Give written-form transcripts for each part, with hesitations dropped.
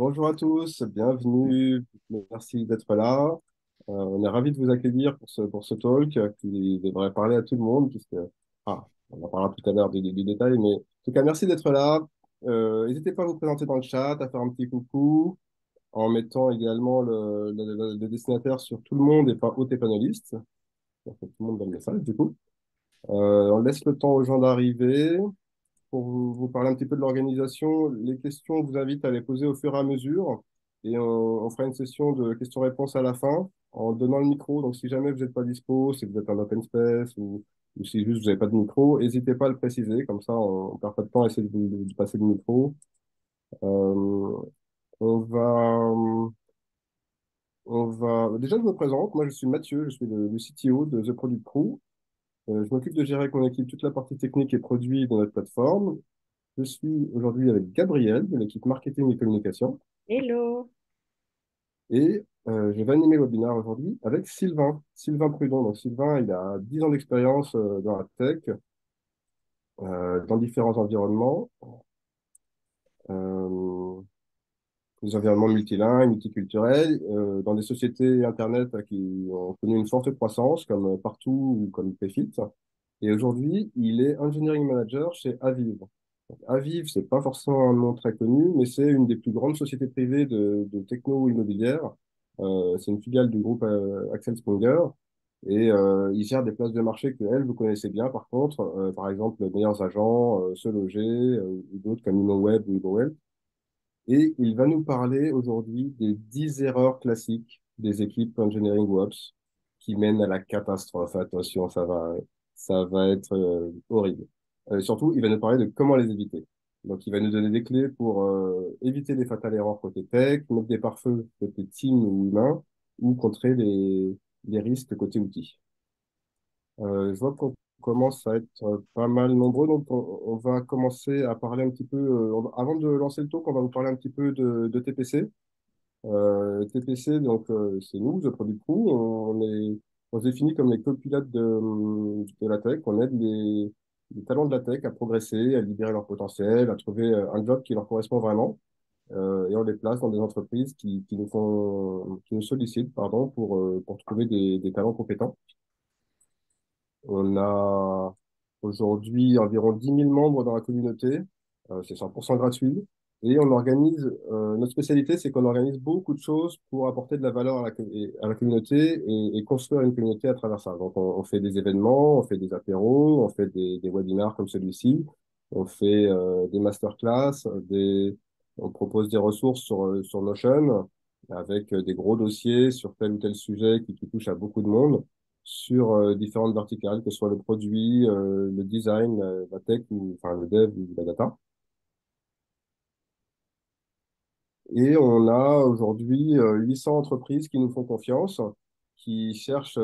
Bonjour à tous, bienvenue, merci d'être là. On est ravis de vous accueillir pour ce talk qui devrait parler à tout le monde, puisque, on en parlera tout à l'heure du détail, mais en tout cas, merci d'être là. N'hésitez pas à vous présenter dans le chat, à faire un petit coucou, en mettant également le destinataire sur tout le monde et pas hôte et panéliste. Donc, tout le monde donne le message, du coup. On laisse le temps aux gens d'arriver pour vous parler un petit peu de l'organisation. Les questions, on vous invite à les poser au fur et à mesure. Et on fera une session de questions-réponses à la fin en donnant le micro. Donc, si jamais vous n'êtes pas dispo, si vous êtes en open space ou si juste vous n'avez pas de micro, n'hésitez pas à le préciser. Comme ça, on ne perd pas de temps à essayer de passer le micro. Euh, on va, Déjà, je me présente. Moi, je suis Mathieu. Je suis le CTO de The Product Crew. Je m'occupe de gérer avec mon équipe toute la partie technique et produit de notre plateforme. Je suis aujourd'hui avec Gabriel de l'équipe marketing et communication Hello. et je vais animer le webinaire aujourd'hui avec Sylvain Prudon. Donc Sylvain, il a 10 ans d'expérience dans la tech, dans différents environnements, euh, des environnements multilingues, multiculturels, dans des sociétés Internet qui ont connu une forte croissance comme Partout ou comme Payfit. Et aujourd'hui, il est engineering manager chez Aviv. Donc, Aviv, c'est pas forcément un nom très connu, mais c'est une des plus grandes sociétés privées de techno immobilière. C'est une filiale du groupe Axel Springer. Et ils gèrent des places de marché que elle, vous connaissez bien, par contre, par exemple, Meilleurs Agents, Se Loger, ou d'autres comme InnoWeb ou InnoWell. Et il va nous parler aujourd'hui des 10 erreurs classiques des équipes Engineering Ops qui mènent à la catastrophe. Attention, ça va être horrible. Surtout, il va nous parler de comment les éviter. Donc, il va nous donner des clés pour éviter les fatales erreurs côté tech, mettre des pare-feux côté team ou humain, ou contrer les risques côté outils. Je vois qu'on commence à être pas mal nombreux, donc on va commencer à parler un petit peu, avant de lancer le talk, on va vous parler un petit peu de TPC. TPC, donc c'est nous, The Product Crew, on se définit comme les copilotes de la tech, on aide les talents de la tech à progresser, à libérer leur potentiel, à trouver un job qui leur correspond vraiment, et on les place dans des entreprises qui nous sollicitent, pardon, pour trouver des talents compétents. On a aujourd'hui environ 10 000 membres dans la communauté. C'est 100% gratuit. Et notre spécialité, c'est qu'on organise beaucoup de choses pour apporter de la valeur à la communauté et construire une communauté à travers ça. Donc, on fait des événements, on fait des apéros, on fait des webinars comme celui-ci, on fait des masterclass, on propose des ressources sur Notion avec des gros dossiers sur tel ou tel sujet qui touche à beaucoup de monde sur différentes verticales, que ce soit le produit, le design, la tech ou enfin le dev ou la data. Et on a aujourd'hui 800 entreprises qui nous font confiance, qui cherchent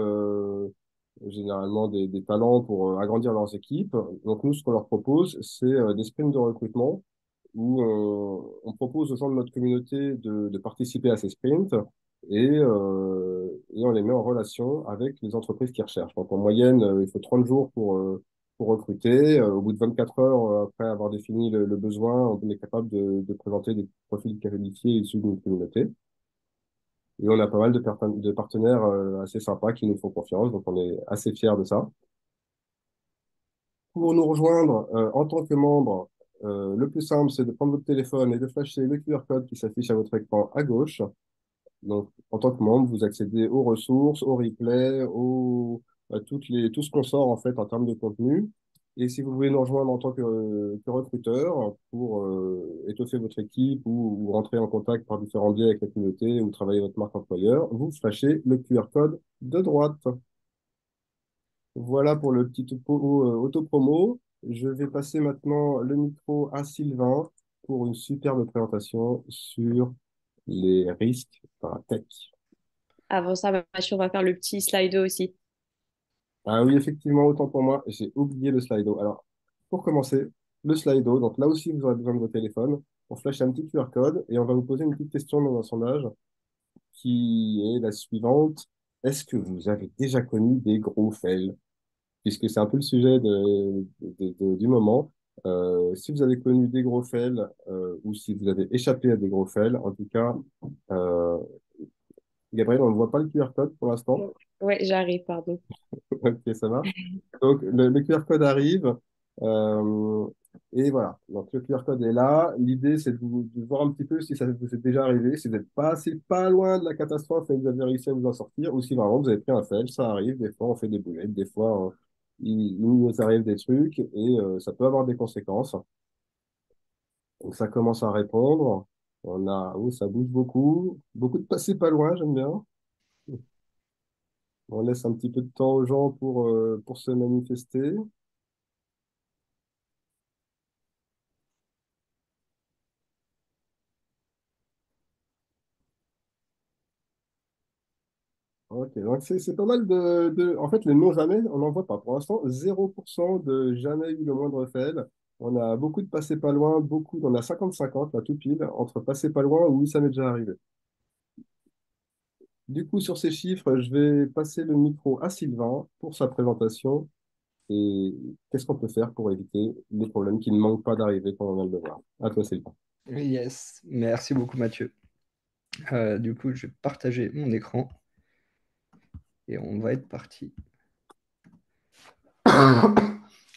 généralement des talents pour agrandir leurs équipes. Donc nous, ce qu'on leur propose, c'est des sprints de recrutement où on propose aux gens de notre communauté de participer à ces sprints et on les met en relation avec les entreprises qui recherchent. Donc en moyenne, il faut 30 jours pour recruter. Au bout de 24 heures, après avoir défini le besoin, on est capable de présenter des profils qualifiés issus d'une communauté. Et on a pas mal de partenaires assez sympas qui nous font confiance, donc on est assez fiers de ça. Pour nous rejoindre en tant que membre, le plus simple, c'est de prendre votre téléphone et de flasher le QR code qui s'affiche à votre écran à gauche. Donc, en tant que membre, vous accédez aux ressources, aux replays, à tout ce qu'on sort en fait en termes de contenu. Et si vous voulez nous rejoindre en tant que recruteur pour étoffer votre équipe ou rentrer en contact par différents biais avec la communauté ou travailler votre marque employeur, vous flashez le QR code de droite. Voilà pour le petit auto-promo. Je vais passer maintenant le micro à Sylvain pour une superbe présentation sur les risques dans la tech. Avant ça, Mathieu, on va faire le petit slido aussi. Ah oui, effectivement, autant pour moi, j'ai oublié le Slido. Alors, pour commencer, le Slido, donc là aussi, vous aurez besoin de vos téléphones. On flash un petit QR code et on va vous poser une petite question dans un sondage qui est la suivante. Est-ce que vous avez déjà connu des gros fails? Puisque c'est un peu le sujet du moment. Si vous avez connu des gros fails ou si vous avez échappé à des gros fails, en tout cas, euh, Gabriel, on ne voit pas le QR code pour l'instant. Ouais, j'arrive, pardon. Ok, ça marche. Donc, le QR code arrive. euh, et voilà. Donc, le QR code est là. L'idée, c'est de voir un petit peu si ça vous est déjà arrivé, si vous n'êtes pas, si pas loin de la catastrophe et que vous avez réussi à vous en sortir, ou si vraiment vous avez pris un fail. Ça arrive. Des fois, on fait des boulettes. Des fois, il nous arrive des trucs et ça peut avoir des conséquences. Donc, ça commence à répondre. Oh, ça bouge beaucoup. Beaucoup de passer pas loin, j'aime bien. On laisse un petit peu de temps aux gens pour se manifester. Ok, donc c'est pas mal En fait, les non jamais, on n'en voit pas. Pour l'instant, 0% de jamais eu le moindre fail. On a beaucoup de passés pas loin, beaucoup, on a 50-50, là, tout pile, entre passés pas loin ou oui, ça m'est déjà arrivé. Du coup, sur ces chiffres, je vais passer le micro à Sylvain pour sa présentation et qu'est-ce qu'on peut faire pour éviter les problèmes qui ne manquent pas d'arriver quand on vient de le voir. À toi, Sylvain. Yes, merci beaucoup Mathieu. Du coup, je vais partager mon écran et on va être parti.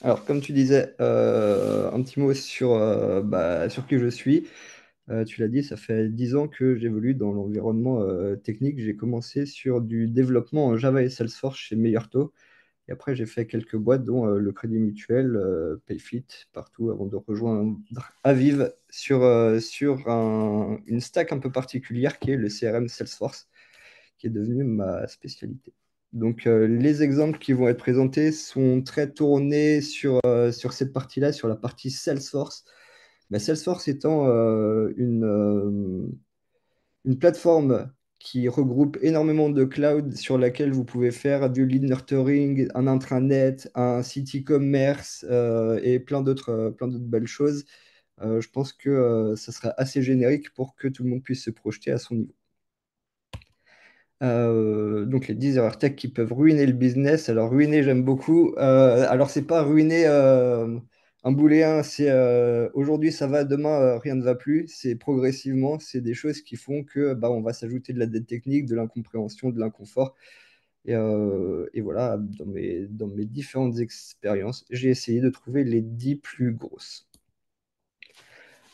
Alors, comme tu disais, un petit mot sur qui je suis. Tu l'as dit, ça fait 10 ans que j'évolue dans l'environnement technique. J'ai commencé sur du développement en Java et Salesforce chez Meilleurto. Et après, j'ai fait quelques boîtes, dont le Crédit Mutuel, Payfit, partout, avant de rejoindre Aviv sur une stack un peu particulière qui est le CRM Salesforce, qui est devenu ma spécialité. Donc, les exemples qui vont être présentés sont très tournés sur cette partie-là, sur la partie Salesforce. Bah, Salesforce étant une plateforme qui regroupe énormément de clouds sur laquelle vous pouvez faire du lead nurturing, un intranet, un site e-commerce et plein d'autres belles choses. Je pense que ça sera assez générique pour que tout le monde puisse se projeter à son niveau. Donc les 10 erreurs tech qui peuvent ruiner le business. Alors ruiner, j'aime beaucoup. Alors c'est pas ruiner un booléen, c'est aujourd'hui ça va, demain rien ne va plus. C'est progressivement, c'est des choses qui font que bah, on va s'ajouter de la dette technique, de l'incompréhension, de l'inconfort. Et voilà, dans mes différentes expériences, j'ai essayé de trouver les 10 plus grosses.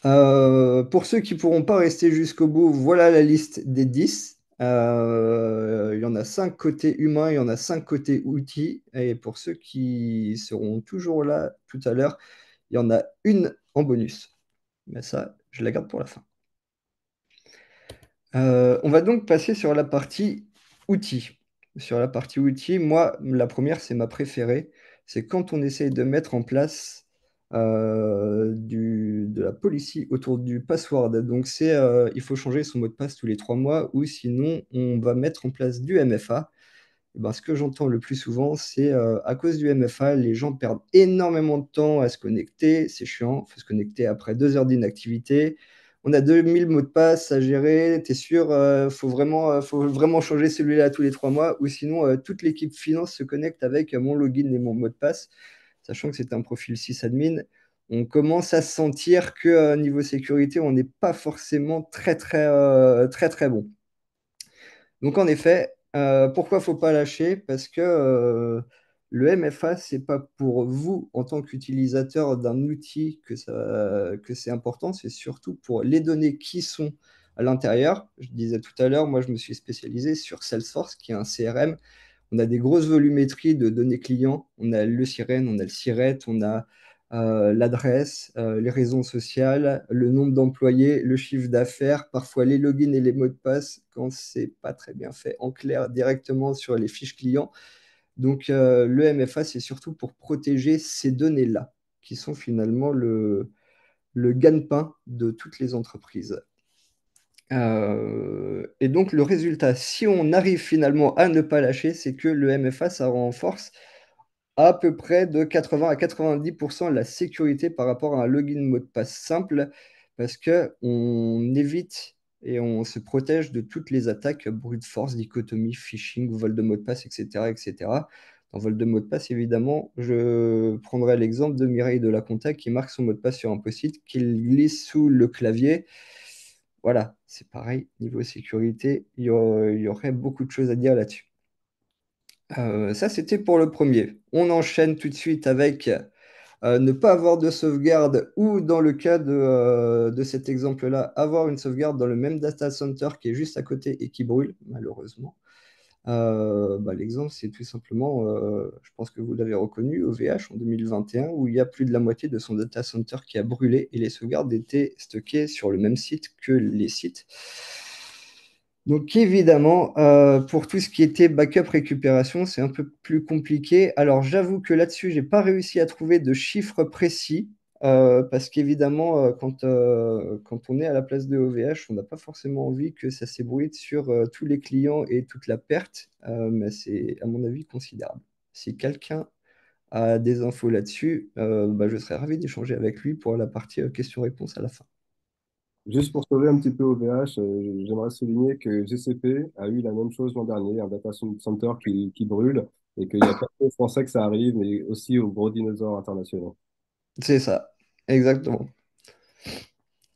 Pour ceux qui ne pourront pas rester jusqu'au bout, voilà la liste des 10. Il y en a 5 côté humain, il y en a 5 côté outils. Et pour ceux qui seront toujours là tout à l'heure, il y en a une en bonus. Mais ça, je la garde pour la fin. On va donc passer sur la partie outils. Sur la partie outils, moi, la première, c'est ma préférée. C'est quand on essaye de mettre en place de la policy autour du password. Donc, il faut changer son mot de passe tous les 3 mois ou sinon, on va mettre en place du MFA. Eh ben, ce que j'entends le plus souvent, c'est à cause du MFA, les gens perdent énormément de temps à se connecter. C'est chiant, il faut se connecter après 2 heures d'inactivité. On a 2000 mots de passe à gérer. Tu es sûr, faut vraiment changer celui-là tous les 3 mois ou sinon, toute l'équipe finance se connecte avec mon login et mon mot de passe, sachant que c'est un profil sysadmin. On commence à sentir que niveau sécurité, on n'est pas forcément très, très, très, très bon. Donc en effet, pourquoi il ne faut pas lâcher? Parce que le MFA, ce n'est pas pour vous en tant qu'utilisateur d'un outil que c'est important, c'est surtout pour les données qui sont à l'intérieur. Je disais tout à l'heure, moi je me suis spécialisé sur Salesforce, qui est un CRM. On a des grosses volumétries de données clients. On a le sirène, on a le SIRET, on a l'adresse, les raisons sociales, le nombre d'employés, le chiffre d'affaires, parfois les logins et les mots de passe quand c'est pas très bien fait en clair directement sur les fiches clients. Donc le MFA, c'est surtout pour protéger ces données-là, qui sont finalement le gagne-pain de toutes les entreprises. Et donc le résultat, si on arrive finalement à ne pas lâcher, c'est que le MFA, ça renforce à peu près de 80 à 90% la sécurité par rapport à un login mot de passe simple, parce qu'on évite et on se protège de toutes les attaques brute force, dichotomie, phishing, vol de mot de passe, etc., etc. En vol de mot de passe, évidemment, je prendrai l'exemple de Mireille de la Conta qui marque son mot de passe sur un post-it, qu'il glisse sous le clavier. Voilà, c'est pareil, niveau sécurité, il y aurait beaucoup de choses à dire là-dessus. Ça, c'était pour le premier. On enchaîne tout de suite avec ne pas avoir de sauvegarde ou, dans le cas de cet exemple-là, avoir une sauvegarde dans le même data center qui est juste à côté et qui brûle, malheureusement. L'exemple, c'est tout simplement, je pense que vous l'avez reconnu, OVH en 2021, où il y a plus de la moitié de son data center qui a brûlé et les sauvegardes étaient stockées sur le même site que les sites. Donc évidemment, pour tout ce qui était backup récupération, c'est un peu plus compliqué. Alors j'avoue que là-dessus, j'ai pas réussi à trouver de chiffres précis, parce qu'évidemment, quand on est à la place de OVH, on n'a pas forcément envie que ça s'ébruite sur tous les clients et toute la perte, mais c'est à mon avis considérable. Si quelqu'un a des infos là-dessus, je serais ravi d'échanger avec lui pour la partie questions-réponses à la fin. Juste pour sauver un petit peu OVH, j'aimerais souligner que GCP a eu la même chose l'an dernier, un data center qui brûle, et qu'il y a pas que aux Français que ça arrive, mais aussi aux gros dinosaures internationaux. C'est ça, exactement.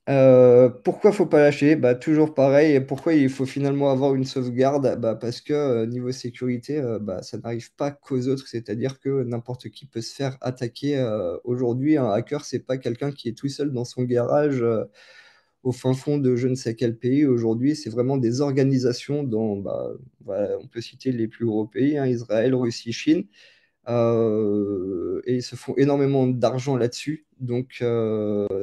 Pourquoi faut pas lâcher? Toujours pareil. Et pourquoi il faut finalement avoir une sauvegarde? Parce que niveau sécurité, ça n'arrive pas qu'aux autres. C'est-à-dire que n'importe qui peut se faire attaquer. Aujourd'hui, un hacker, c'est pas quelqu'un qui est tout seul dans son garage au fin fond de je ne sais quel pays. Aujourd'hui, c'est vraiment des organisations on peut citer les plus gros pays, hein, Israël, Russie, Chine. Et ils se font énormément d'argent là-dessus. Donc,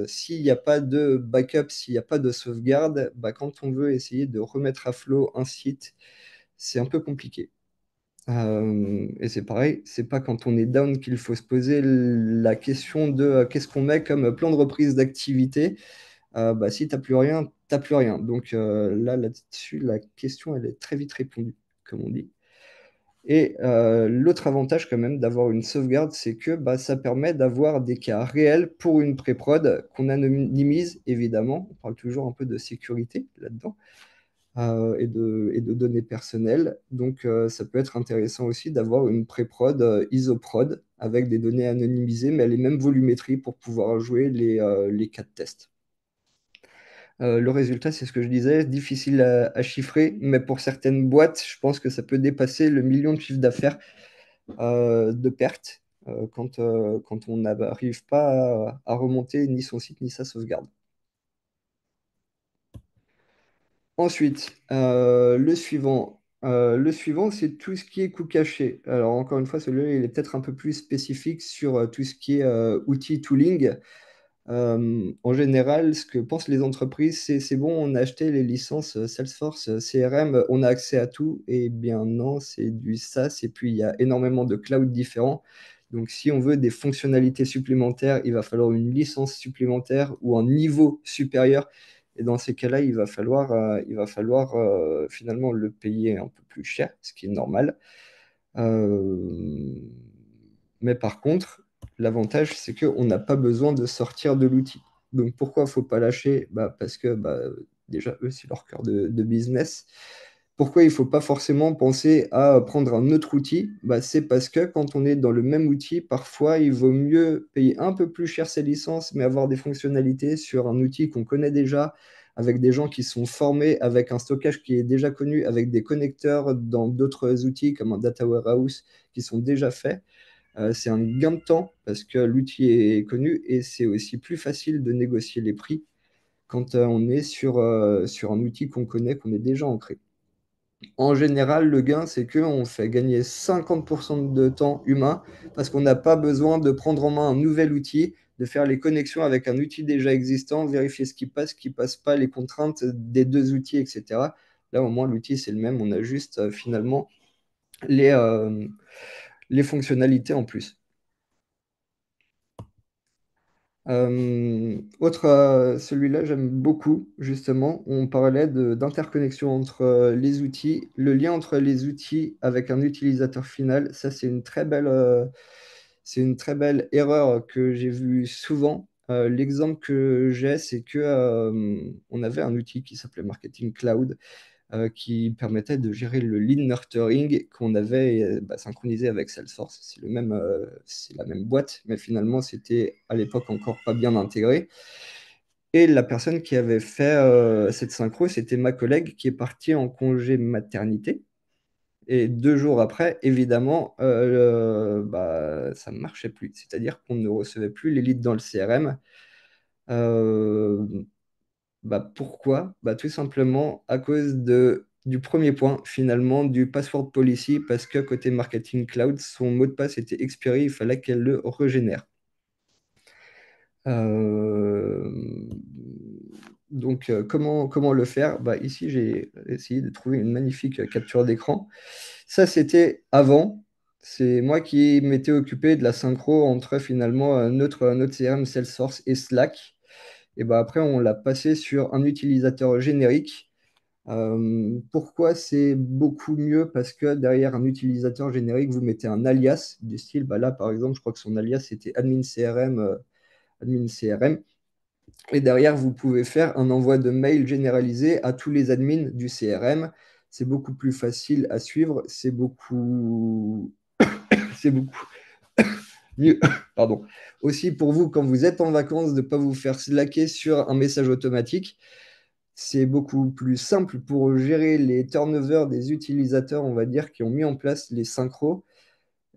s'il n'y a pas de backup, s'il n'y a pas de sauvegarde, quand on veut essayer de remettre à flot un site, c'est un peu compliqué. Et c'est pareil, c'est pas quand on est down qu'il faut se poser la question de qu'est-ce qu'on met comme plan de reprise d'activité. Si t'as plus rien, t'as plus rien. Donc là-dessus, la question, elle est très vite répondue, comme on dit. Et l'autre avantage quand même d'avoir une sauvegarde, c'est que ça permet d'avoir des cas réels pour une pré-prod qu'on anonymise, évidemment. On parle toujours un peu de sécurité là-dedans, et de données personnelles. Donc ça peut être intéressant aussi d'avoir une pré-prod isoprod avec des données anonymisées, mais les mêmes volumétries pour pouvoir jouer les cas de test. Le résultat, c'est ce que je disais, difficile à chiffrer, mais pour certaines boîtes, je pense que ça peut dépasser le million de chiffre d'affaires de pertes quand on n'arrive pas à remonter ni son site ni sa sauvegarde. Ensuite, le suivant, c'est tout ce qui est coût caché. Alors, encore une fois, celui-là, il est peut-être un peu plus spécifique sur tout ce qui est outils tooling. En général, ce que pensent les entreprises, c'est bon, on a acheté les licences Salesforce, CRM, on a accès à tout. Eh bien non, c'est du SaaS et puis il y a énormément de clouds différents. Donc si on veut des fonctionnalités supplémentaires, il va falloir une licence supplémentaire ou un niveau supérieur. Et dans ces cas-là, il va falloir finalement le payer un peu plus cher, ce qui est normal. Euh, mais par contre, l'avantage, c'est qu'on n'a pas besoin de sortir de l'outil. Donc pourquoi il ne faut pas lâcher? Parce que déjà, eux, c'est leur cœur de business. Pourquoi il ne faut pas forcément penser à prendre un autre outil? C'est parce que quand on est dans le même outil, parfois, il vaut mieux payer un peu plus cher ses licences, mais avoir des fonctionnalités sur un outil qu'on connaît déjà, avec des gens qui sont formés, avec un stockage qui est déjà connu, avec des connecteurs dans d'autres outils comme un data warehouse qui sont déjà faits. C'est un gain de temps parce que l'outil est connu et c'est aussi plus facile de négocier les prix quand on est sur un outil qu'on connaît, qu'on est déjà ancré. En général, le gain, c'est qu'on fait gagner 50% de temps humain parce qu'on n'a pas besoin de prendre en main un nouvel outil, de faire les connexions avec un outil déjà existant, vérifier ce qui passe pas, les contraintes des deux outils, etc. Là, au moins, l'outil, c'est le même. On a juste finalement les, euh, les fonctionnalités en plus. Celui-là, j'aime beaucoup, justement. On parlait d'interconnexion entre les outils, le lien entre les outils avec un utilisateur final. Ça, c'est une très belle erreur que j'ai vue souvent. L'exemple que j'ai, c'est que on avait un outil qui s'appelait Marketing Cloud. qui permettait de gérer le lead nurturing qu'on avait synchronisé avec Salesforce. C'est la même boîte, mais finalement, c'était à l'époque encore pas bien intégré. Et la personne qui avait fait cette synchro, c'était ma collègue qui est partie en congé maternité. Et 2 jours après, évidemment, ça ne marchait plus. C'est-à-dire qu'on ne recevait plus les leads dans le CRM. Euh, Pourquoi? Tout simplement à cause du premier point, finalement, du password policy, parce que côté Marketing Cloud, son mot de passe était expiré, il fallait qu'elle le régénère. Euh, comment le faire? Ici, j'ai essayé de trouver une magnifique capture d'écran. Ça, c'était avant. C'est moi qui m'étais occupé de la synchro entre finalement notre CRM Salesforce et Slack. Et après, on l'a passé sur un utilisateur générique. Pourquoi c'est beaucoup mieux? Parce que derrière un utilisateur générique, vous mettez un alias du style. Là, par exemple, je crois que son alias, c'était admin CRM, admin CRM. Et derrière, vous pouvez faire un envoi de mail généralisé à tous les admins du CRM. C'est beaucoup plus facile à suivre. C'est beaucoup mieux. Pardon. Aussi pour vous, quand vous êtes en vacances, de ne pas vous faire slacker sur un message automatique. C'est beaucoup plus simple pour gérer les turnovers des utilisateurs, on va dire, qui ont mis en place les synchros.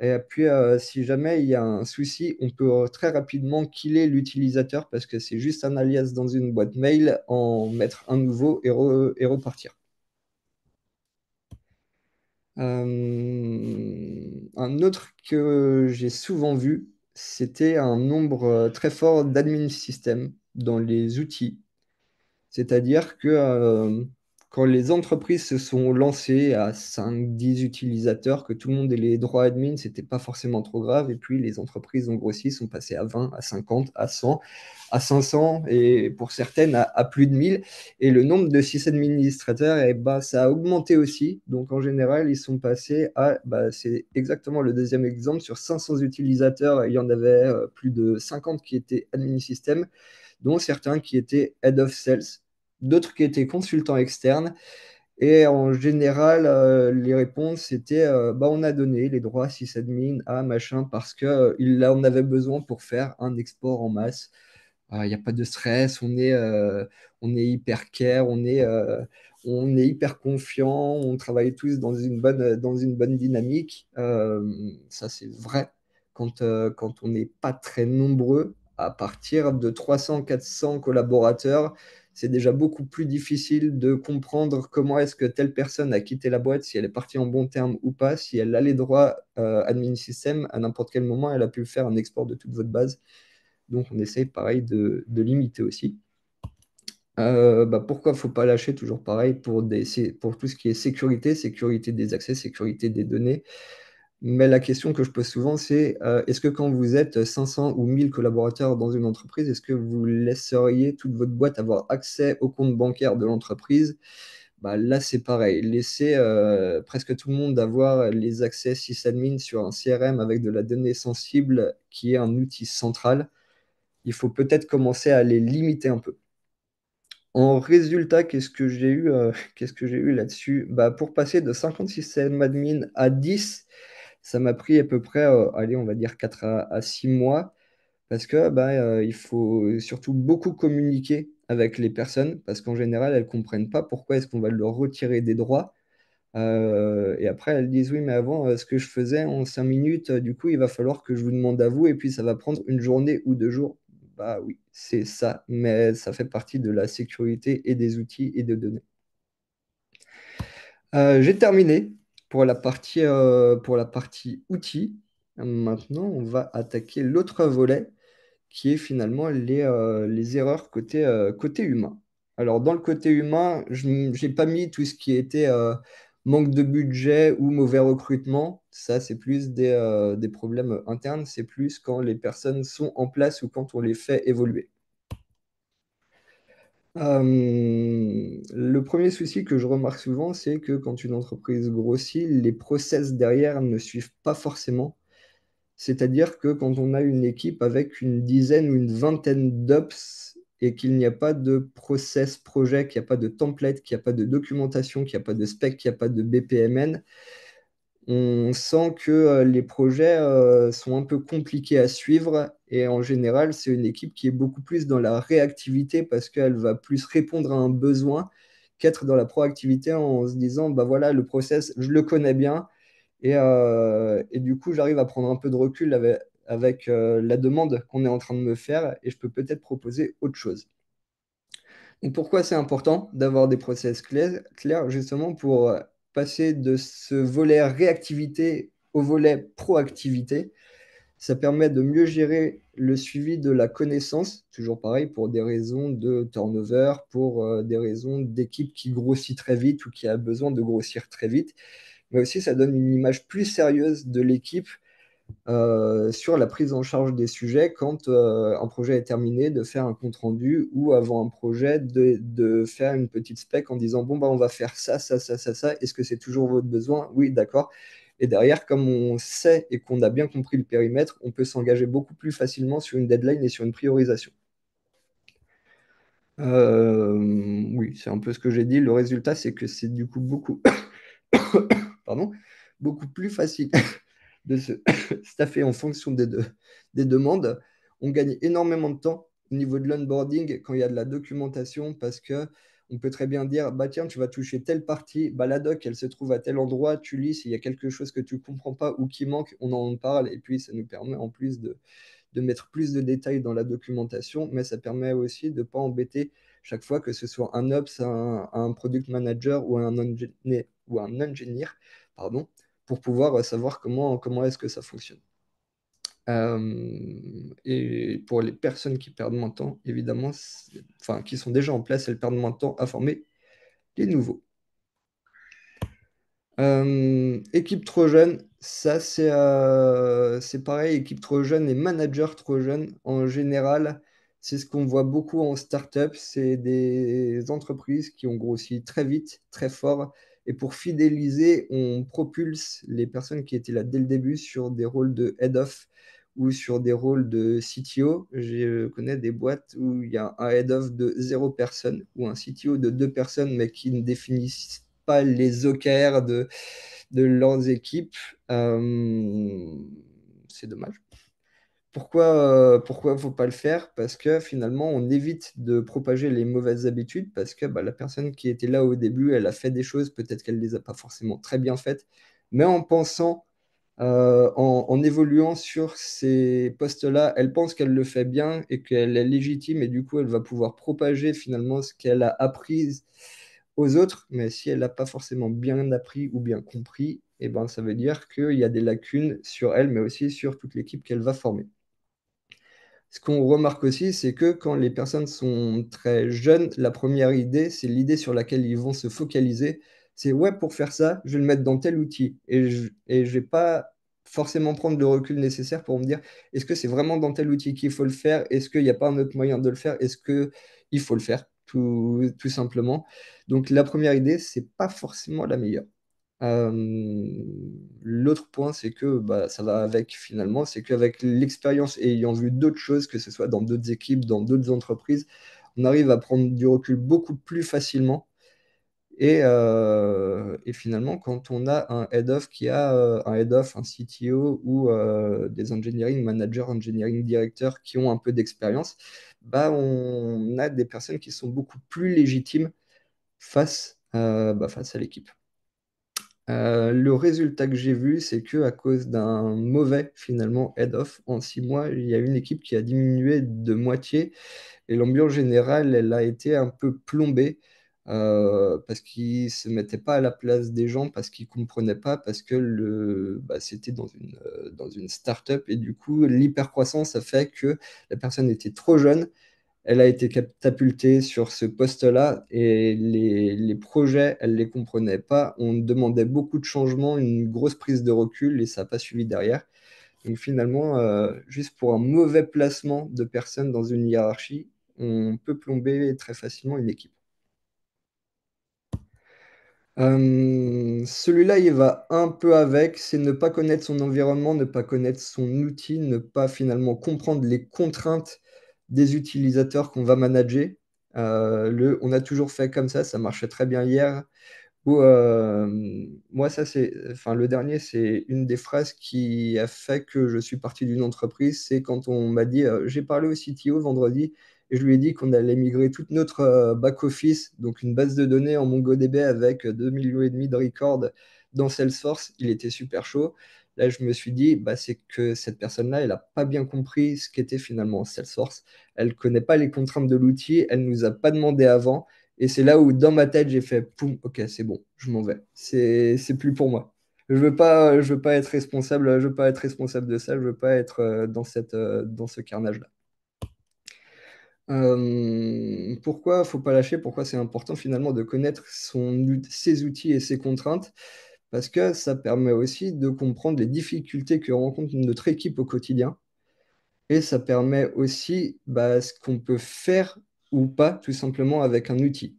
Et puis, si jamais il y a un souci, on peut très rapidement killer l'utilisateur parce que c'est juste un alias dans une boîte mail, en mettre un nouveau et repartir. Un autre que j'ai souvent vu, c'était un nombre très fort d'admin système dans les outils. C'est-à-dire que quand les entreprises se sont lancées à 5, 10 utilisateurs, que tout le monde ait les droits admin, c'était pas forcément trop grave. Et puis les entreprises ont grossi, sont passées à 20, à 50, à 100, à 500 et pour certaines à plus de 1000. Et le nombre de sysadministrateurs, ça a augmenté aussi. Donc en général, ils sont passés à, c'est exactement le deuxième exemple, sur 500 utilisateurs, il y en avait plus de 50 qui étaient admin système, dont certains qui étaient head of sales, d'autres qui étaient consultants externes. Et en général, les réponses étaient on a donné les droits sysadmin à machin parce qu'il en avait besoin pour faire un export en masse. Il n'y a pas de stress, on est hyper care, on est hyper confiant, on travaille tous dans une bonne dynamique. Ça, c'est vrai quand on n'est pas très nombreux. À partir de 300, 400 collaborateurs, c'est déjà beaucoup plus difficile de comprendre comment est-ce que telle personne a quitté la boîte, si elle est partie en bon terme ou pas, si elle a les droits admin system, à n'importe quel moment, elle a pu faire un export de toute votre base. Donc, on essaye, pareil, de limiter aussi. Pourquoi il ne faut pas lâcher? Toujours pareil, pour tout ce qui est sécurité des accès, sécurité des données. Mais la question que je pose souvent, c'est est-ce que quand vous êtes 500 ou 1000 collaborateurs dans une entreprise, est-ce que vous laisseriez toute votre boîte avoir accès au compte bancaire de l'entreprise? Là, c'est pareil. Laisser presque tout le monde avoir les accès sysadmin sur un CRM avec de la donnée sensible qui est un outil central, il faut peut-être commencer à les limiter un peu. En résultat, qu'est-ce que j'ai eu, qu'est-ce que j'ai eu là-dessus? Pour passer de 50 systèmes admin à 10, ça m'a pris à peu près, allez, on va dire 4 à 6 mois, parce que il faut surtout beaucoup communiquer avec les personnes, parce qu'en général, elles ne comprennent pas pourquoi est-ce qu'on va leur retirer des droits. Et après, elles disent, oui, mais avant, ce que je faisais en 5 minutes, du coup, il va falloir que je vous demande à vous, et puis ça va prendre une journée ou 2 jours. Oui, c'est ça, mais ça fait partie de la sécurité et des outils et des données. J'ai terminé pour la partie outils. Maintenant, on va attaquer l'autre volet qui est finalement les erreurs côté humain. Alors, dans le côté humain, je n'ai pas mis tout ce qui était manque de budget ou mauvais recrutement. Ça, c'est plus des problèmes internes. C'est plus quand les personnes sont en place ou quand on les fait évoluer. Le premier souci que je remarque souvent, c'est que quand une entreprise grossit, les process derrière ne suivent pas forcément. C'est-à-dire que quand on a une équipe avec une dizaine ou une vingtaine d'ops et qu'il n'y a pas de process projet, qu'il n'y a pas de template, qu'il n'y a pas de documentation, qu'il n'y a pas de spec, qu'il n'y a pas de BPMN, on sent que les projets sont un peu compliqués à suivre et en général, c'est une équipe qui est beaucoup plus dans la réactivité parce qu'elle va plus répondre à un besoin qu'être dans la proactivité en se disant, bah voilà, le process, je le connais bien et du coup, j'arrive à prendre un peu de recul avec la demande qu'on est en train de me faire et je peux peut-être proposer autre chose. Donc pourquoi c'est important d'avoir des process clairs, justement pour passer de ce volet réactivité au volet proactivité. Ça permet de mieux gérer le suivi de la connaissance, toujours pareil, pour des raisons de turnover, pour des raisons d'équipe qui grossit très vite ou qui a besoin de grossir très vite. Mais aussi, ça donne une image plus sérieuse de l'équipe sur la prise en charge des sujets quand un projet est terminé, de faire un compte-rendu ou avant un projet, de faire une petite spec en disant, bon, bah, on va faire ça, ça, ça, ça, ça. Est-ce que c'est toujours votre besoin? Oui, d'accord. Et derrière, comme on sait et qu'on a bien compris le périmètre, on peut s'engager beaucoup plus facilement sur une deadline et sur une priorisation. Oui, c'est un peu ce que j'ai dit. Le résultat, c'est que c'est du coup beaucoup, pardon, beaucoup plus facile de se staffer en fonction des demandes. On gagne énormément de temps au niveau de l'onboarding quand il y a de la documentation parce que on peut très bien dire, bah tiens, tu vas toucher telle partie, bah la doc, elle se trouve à tel endroit, tu lis, s'il y a quelque chose que tu ne comprends pas ou qui manque, on en parle, et puis ça nous permet en plus de mettre plus de détails dans la documentation, mais ça permet aussi de ne pas embêter chaque fois que ce soit un ops, un product manager ou un engineer, pardon, pour pouvoir savoir comment est-ce que ça fonctionne. Et pour les personnes qui perdent moins de temps, évidemment, enfin, qui sont déjà en place, elles perdent moins de temps à former les nouveaux. Équipe trop jeune, ça c'est pareil, équipe trop jeune et manager trop jeune. En général, c'est ce qu'on voit beaucoup en startup, c'est des entreprises qui ont grossi très vite, très fort. Et pour fidéliser, on propulse les personnes qui étaient là dès le début sur des rôles de head of ou sur des rôles de CTO. Je connais des boîtes où il y a un head of de 0 personne ou un CTO de 2 personnes, mais qui ne définissent pas les OKR de leurs équipes. C'est dommage. Pourquoi faut pas le faire? Parce que finalement, on évite de propager les mauvaises habitudes parce que bah, la personne qui était là au début, elle a fait des choses, peut-être qu'elle ne les a pas forcément très bien faites, mais en pensant, en évoluant sur ces postes-là, elle pense qu'elle le fait bien et qu'elle est légitime et du coup, elle va pouvoir propager finalement ce qu'elle a appris aux autres, mais si elle n'a pas forcément bien appris ou bien compris, eh ben, ça veut dire qu'il y a des lacunes sur elle, mais aussi sur toute l'équipe qu'elle va former. Ce qu'on remarque aussi, c'est que quand les personnes sont très jeunes, la première idée, c'est l'idée sur laquelle ils vont se focaliser. C'est ouais, pour faire ça, je vais le mettre dans tel outil. Et je vais pas forcément prendre le recul nécessaire pour me dire, est-ce que c'est vraiment dans tel outil qu'il faut le faire? Est-ce qu'il n'y a pas un autre moyen de le faire? Est-ce qu'il faut le faire? Tout simplement. Donc la première idée, c'est pas forcément la meilleure. Euh, L'autre point, c'est que bah, ça va avec finalement, c'est qu'avec l'expérience et ayant vu d'autres choses, que ce soit dans d'autres équipes, dans d'autres entreprises, on arrive à prendre du recul beaucoup plus facilement. Et finalement, quand on a un head-off qui a un head-off, un CTO ou des engineering managers, engineering directeurs qui ont un peu d'expérience, bah, on a des personnes qui sont beaucoup plus légitimes face à l'équipe. Le résultat que j'ai vu, c'est que à cause d'un mauvais finalement head-off, en 6 mois, il y a une équipe qui a diminué de moitié et l'ambiance générale, elle a été un peu plombée parce qu'ils ne se mettaient pas à la place des gens, parce qu'ils ne comprenaient pas, parce que c'était dans une start-up et du coup, l'hypercroissance a fait que la personne était trop jeune, elle a été catapultée sur ce poste-là et les projets, elle ne les comprenait pas. On demandait beaucoup de changements, une grosse prise de recul et ça n'a pas suivi derrière. Donc finalement, juste pour un mauvais placement de personnes dans une hiérarchie, on peut plomber très facilement une équipe. Celui-là, il va un peu avec, c'est ne pas connaître son environnement, ne pas connaître son outil, ne pas finalement comprendre les contraintes des utilisateurs qu'on va manager. On a toujours fait comme ça marchait très bien hier. Ou, moi, enfin, le dernier, c'est une des phrases qui a fait que je suis parti d'une entreprise. C'est quand on m'a dit, j'ai parlé au CTO vendredi et je lui ai dit qu'on allait migrer toute notre back-office, donc une base de données en MongoDB avec 2,5 millions de records dans Salesforce. Il était super chaud. Là, je me suis dit, bah, c'est que cette personne-là, elle n'a pas bien compris ce qu'était finalement Salesforce. Elle ne connaît pas les contraintes de l'outil, elle ne nous a pas demandé avant. Et c'est là où, dans ma tête, j'ai fait, poum, ok, c'est bon, je m'en vais. C'est plus pour moi. Je veux pas être responsable, je veux pas être responsable de ça, je veux pas être dans ce carnage-là. Pourquoi faut pas lâcher? Pourquoi c'est important finalement de connaître ses outils et ses contraintes? Parce que ça permet aussi de comprendre les difficultés que rencontre notre équipe au quotidien. Et ça permet aussi bah, ce qu'on peut faire ou pas tout simplement avec un outil.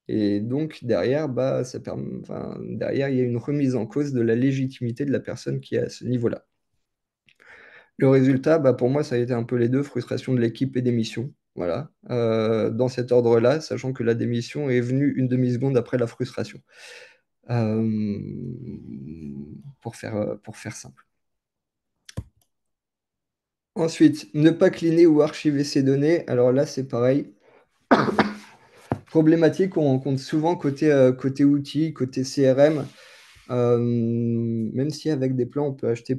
Et donc, derrière, bah, enfin, derrière, il y a une remise en cause de la légitimité de la personne qui est à ce niveau-là. Le résultat, bah, pour moi, ça a été un peu les deux, frustration de l'équipe et démission. Voilà. Dans cet ordre-là, sachant que la démission est venue une demi-seconde après la frustration. Euh, pour faire simple. Ensuite, ne pas cleaner ou archiver ses données. Alors là, c'est pareil. Problématique qu'on rencontre souvent côté outils, côté CRM. Même si avec des plans, on peut acheter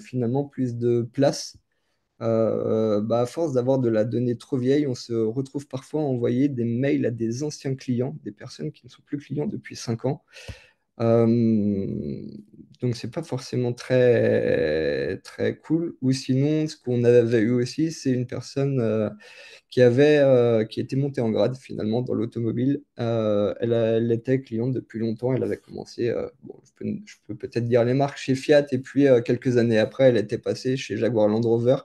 finalement plus de place, bah, à force d'avoir de la donnée trop vieille, on se retrouve parfois à envoyer des mails à des anciens clients, des personnes qui ne sont plus clients depuis 5 ans. Donc, c'est pas forcément très, très cool. Ou sinon, ce qu'on avait eu aussi, c'est une personne qui était montée en grade finalement dans l'automobile. Elle était cliente depuis longtemps. Elle avait commencé, bon, je peux peut-être dire les marques, chez Fiat. Et puis, quelques années après, elle était passée chez Jaguar Land Rover.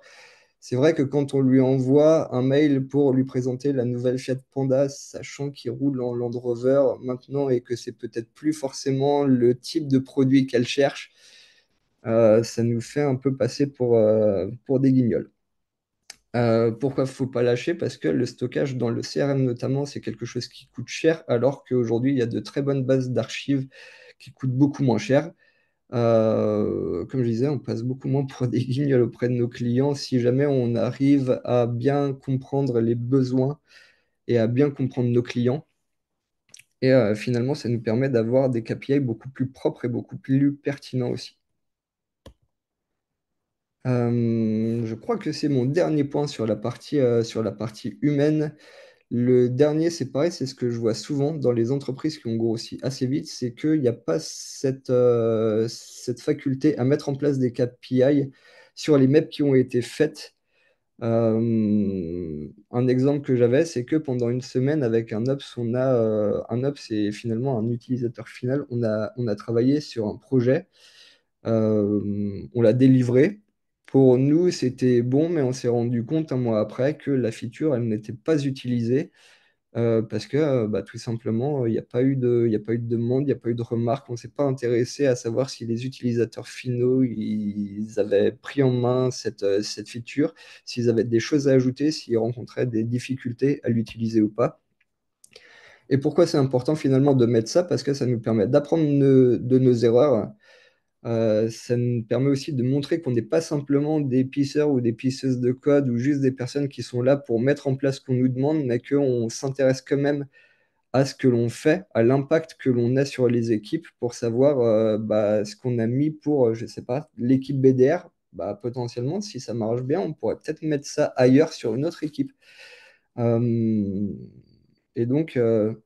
C'est vrai que quand on lui envoie un mail pour lui présenter la nouvelle Fiat Panda, sachant qu'il roule en Land Rover maintenant et que c'est peut-être plus forcément le type de produit qu'elle cherche, ça nous fait un peu passer pour des guignols. Pourquoi il ne faut pas lâcher? Parce que le stockage dans le CRM notamment, c'est quelque chose qui coûte cher, alors qu'aujourd'hui, il y a de très bonnes bases d'archives qui coûtent beaucoup moins cher. Comme je disais, on passe beaucoup moins pour des guignols auprès de nos clients si jamais on arrive à bien comprendre les besoins et à bien comprendre nos clients. Et finalement, ça nous permet d'avoir des KPI beaucoup plus propres et beaucoup plus pertinents aussi. Je crois que c'est mon dernier point sur la partie humaine. Le dernier, c'est pareil, c'est ce que je vois souvent dans les entreprises qui ont grossi assez vite, c'est qu'il n'y a pas cette faculté à mettre en place des KPI sur les maps qui ont été faites. Un exemple que j'avais, c'est que pendant une semaine avec un Ops, un Ops, c'est finalement un utilisateur final. On a travaillé sur un projet, on l'a délivré. Pour nous, c'était bon, mais on s'est rendu compte un mois après que la feature, elle n'était pas utilisée parce que bah, tout simplement, il y a pas eu de demande, il n'y a pas eu de remarque. On ne s'est pas intéressé à savoir si les utilisateurs finaux, ils avaient pris en main cette feature, s'ils avaient des choses à ajouter, s'ils rencontraient des difficultés à l'utiliser ou pas. Et pourquoi c'est important finalement de mettre ça? Parce que ça nous permet d'apprendre de nos erreurs. Ça nous permet aussi de montrer qu'on n'est pas simplement des pisseurs ou des pisseuses de code ou juste des personnes qui sont là pour mettre en place ce qu'on nous demande, mais qu'on s'intéresse quand même à ce que l'on fait, à l'impact que l'on a sur les équipes pour savoir bah, ce qu'on a mis pour, je ne sais pas, l'équipe BDR. Bah, potentiellement, si ça marche bien, on pourrait peut-être mettre ça ailleurs sur une autre équipe. Euh, et donc, le,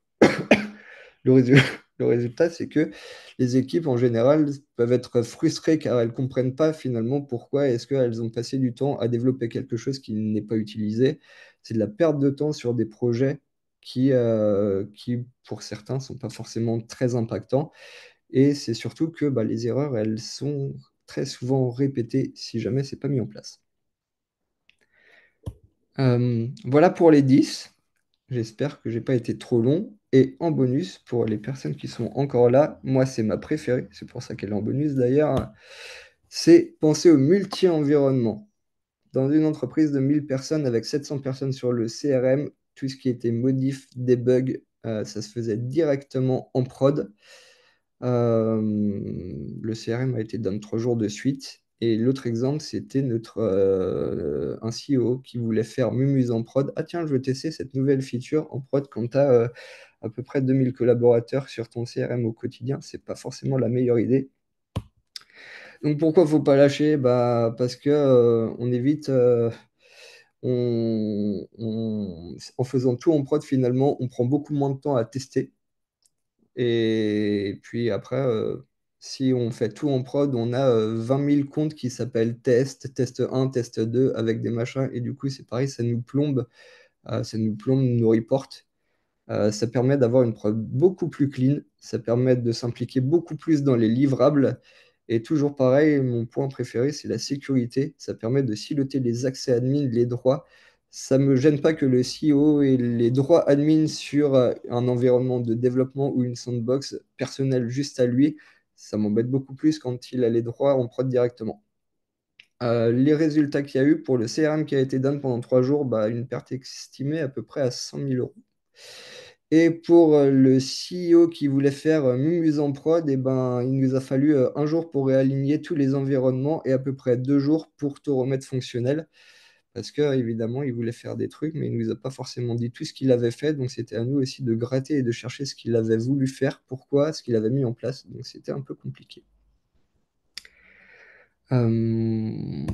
résu- le résultat, c'est que les équipes, en général, peuvent être frustrées car elles ne comprennent pas finalement pourquoi est-ce qu'elles ont passé du temps à développer quelque chose qui n'est pas utilisé. C'est de la perte de temps sur des projets qui pour certains, ne sont pas forcément très impactants. Et c'est surtout que bah, les erreurs, elles sont très souvent répétées si jamais c'est pas mis en place. Voilà pour les 10. J'espère que j'ai pas été trop long. Et en bonus, pour les personnes qui sont encore là, moi c'est ma préférée, c'est pour ça qu'elle est en bonus d'ailleurs, c'est penser au multi-environnement. Dans une entreprise de 1000 personnes avec 700 personnes sur le CRM, tout ce qui était modif, debug, ça se faisait directement en prod. Le CRM a été down 3 jours de suite. Et l'autre exemple, c'était un CEO qui voulait faire Mumuse en prod. Ah tiens, je veux tester cette nouvelle feature en prod quand tu as à peu près 2000 collaborateurs sur ton CRM au quotidien. C'est pas forcément la meilleure idée. Donc pourquoi faut pas lâcher? Bah, parce que on évite, en faisant tout en prod, finalement, on prend beaucoup moins de temps à tester. Et puis après, si on fait tout en prod, on a 20 000 comptes qui s'appellent test 1, test 2, avec des machins. Et du coup, c'est pareil, ça nous plombe nos reports. Ça permet d'avoir une prod beaucoup plus clean, ça permet de s'impliquer beaucoup plus dans les livrables. Et toujours pareil, mon point préféré, c'est la sécurité. Ça permet de siloter les accès admin, les droits. Ça ne me gêne pas que le CEO ait les droits admin sur un environnement de développement ou une sandbox personnelle juste à lui. Ça m'embête beaucoup plus quand il a les droits en prod directement. Les résultats qu'il y a eu pour le CRM qui a été down pendant 3 jours, bah, une perte estimée à peu près à 100 000 euros. Et pour le CEO qui voulait faire Mumuse en prod, eh ben, il nous a fallu 1 jour pour réaligner tous les environnements et à peu près 2 jours pour tout remettre fonctionnel. Parce que évidemment, il voulait faire des trucs, mais il ne nous a pas forcément dit tout ce qu'il avait fait. Donc c'était à nous aussi de gratter et de chercher ce qu'il avait voulu faire, pourquoi, ce qu'il avait mis en place. Donc c'était un peu compliqué. Euh,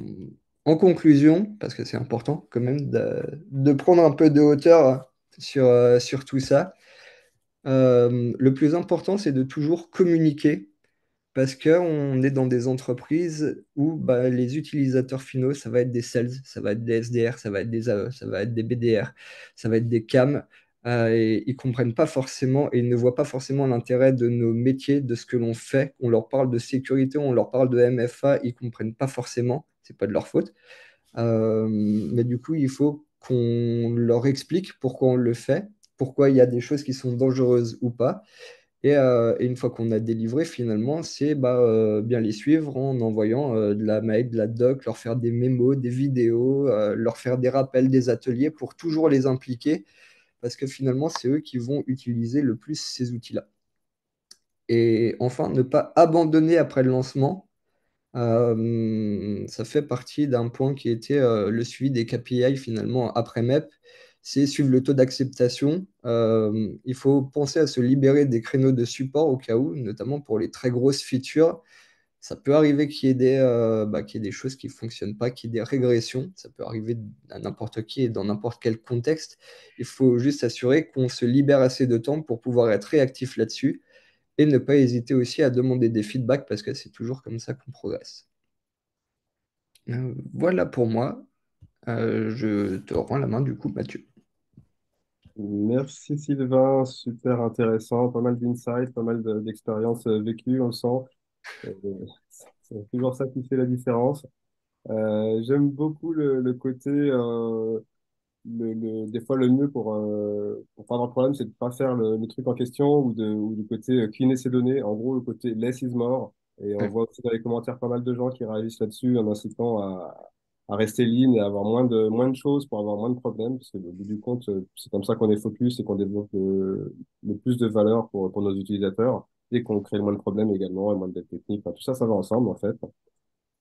En conclusion, parce que c'est important quand même de prendre un peu de hauteur sur tout ça. Le plus important, c'est de toujours communiquer parce qu'on est dans des entreprises où bah, les utilisateurs finaux, ça va être des sales, ça va être des SDR, ça va être des AE, ça va être des BDR, ça va être des CAM. Et ils comprennent pas forcément et ils ne voient pas forcément l'intérêt de nos métiers, de ce que l'on fait. On leur parle de sécurité, on leur parle de MFA, ils comprennent pas forcément. C'est pas de leur faute. Mais du coup, il faut qu'on leur explique pourquoi on le fait, pourquoi il y a des choses qui sont dangereuses ou pas. Et une fois qu'on a délivré, finalement, c'est bah, bien les suivre en envoyant de la mail, de la doc, leur faire des mémos, des vidéos, leur faire des rappels, des ateliers pour toujours les impliquer, parce que finalement, c'est eux qui vont utiliser le plus ces outils-là. Et enfin, ne pas abandonner après le lancement. Ça fait partie d'un point qui était le suivi des KPI finalement après MEP, c'est suivre le taux d'acceptation. Il faut penser à se libérer des créneaux de support au cas où, notamment pour les très grosses features. Ça peut arriver qu'il y ait des choses qui ne fonctionnent pas, qu'il y ait des régressions. Ça peut arriver à n'importe qui et dans n'importe quel contexte. Il faut juste s'assurer qu'on se libère assez de temps pour pouvoir être réactif là-dessus et ne pas hésiter aussi à demander des feedbacks parce que c'est toujours comme ça qu'on progresse. Voilà pour moi. Je te rends la main du coup, Mathieu. Merci Sylvain, super intéressant, pas mal d'insights, pas mal d'expériences vécues, on le sent. Euh, c'est toujours ça qui fait la différence. J'aime beaucoup le côté, des fois le mieux pour pas avoir de problème, c'est de pas faire le truc en question ou du côté cleaner ses données. En gros, le côté less is more. Et on Ouais. voit aussi dans les commentaires pas mal de gens qui réagissent là-dessus en incitant à rester lean et à avoir moins de choses pour avoir moins de problèmes. Parce que au bout du compte, c'est comme ça qu'on est focus et qu'on développe le plus de valeur pour nos utilisateurs et qu'on crée le moins de problèmes également et moins de dettes techniques. Enfin, tout ça, ça va ensemble en fait.